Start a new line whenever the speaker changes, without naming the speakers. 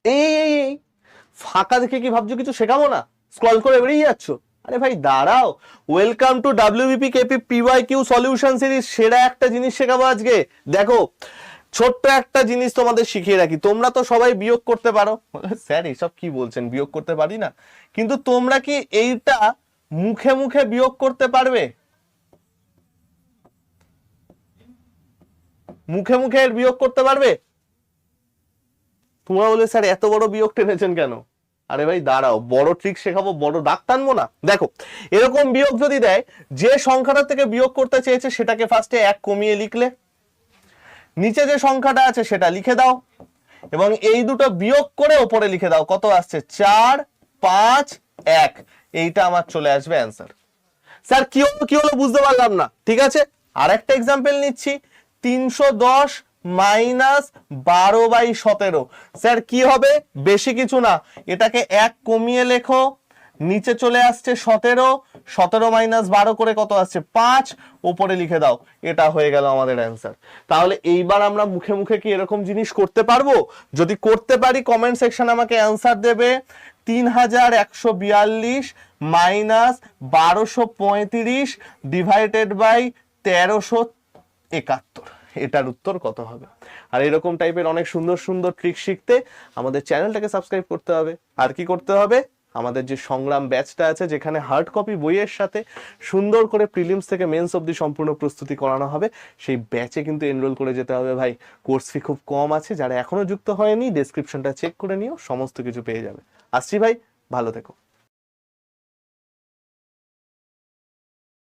এই ফাঁকা দেখে কি ভাবছো কিছু শেখাবো না, স্ক্রল করে বেরিয়ে যাচ্ছ? আরে ভাই দাঁড়াও, welcome to WBP KP PYQ solution series. সেরা একটা জিনিস শেখাবো আজকে। দেখো ছোট্ট একটা জিনিস তোমাদের শিখিয়ে রাখি, তোমরা তো সবাই বিয়োগ করতে পারো। স্যার এসব কি বলছেন, বিয়োগ করতে পারি না? কিন্তু তোমরা কি এইটা মুখে মুখে বিয়োগ করতে পারবে? মুখে মুখে এর বিয়োগ করতে পারবে? তোমরা বলে স্যার এত বড় বিয়োগ টেনেছেন কেন? আরে ভাই দাঁড়াও, বড় ট্রিক শেখাবো, বড় দাগ টানবো না। দেখো এরকম বিয়োগ যদি দেয়, যে সংখ্যাটা থেকে বিয়োগ করতে চেয়েছে সেটাকে ফার্স্টে 1 কমিয়ে লিখলে, নিচে যে সংখ্যাটা আছে সেটা লিখে দাও, এবং এই দুটো বিয়োগ করে ওপরে লিখে দাও কত আসছে, 4 5 1। এইটা আমার চলে আসবে অ্যান্সার। স্যার কি হলো বুঝতে পারলাম না। ঠিক আছে, আর একটা এক্সাম্পল নিচ্ছি। 310 মাইনাস 12/17। স্যার কি হবে? বেশি কিছু না, এটাকে 1 কমিয়ে লেখো, নিচে চলে আসছে 17, 17 মাইনাস 12 করে কত আসছে 5, উপরে লিখে দাও। এটা হয়ে গেল আমাদের অ্যান্সার। তাহলে এইবার আমরা মুখে মুখে কি এরকম জিনিস করতে পারবো? যদি করতে পারি কমেন্ট সেকশনে আমাকে অ্যান্সার দেবে। 3142 মাইনাস 1235 ডিভাইডেড বাই 1371, এটার উত্তর কত হবে? আর এরকম টাইপের অনেক সুন্দর সুন্দর ট্রিক শিখতে আমাদের চ্যানেলটাকে সাবস্ক্রাইব করতে হবে। আর কি করতে হবে? আমাদের যে সংগ্রাম ব্যাচটা আছে, যেখানে হার্ড কপি বইয়ের সাথে সুন্দর করে প্রিলিমস থেকে মেন্স অবধি সম্পূর্ণ প্রস্তুতি করানো হবে, সেই ব্যাচে কিন্তু এনরোল করে যেতে হবে ভাই। কোর্স ফি খুব কম আছে, যারা এখনো যুক্ত হয়নি ডেসক্রিপশনটা চেক করে নিও, সমস্ত কিছু পেয়ে যাবে। আসছি ভাই, ভালো থেকো।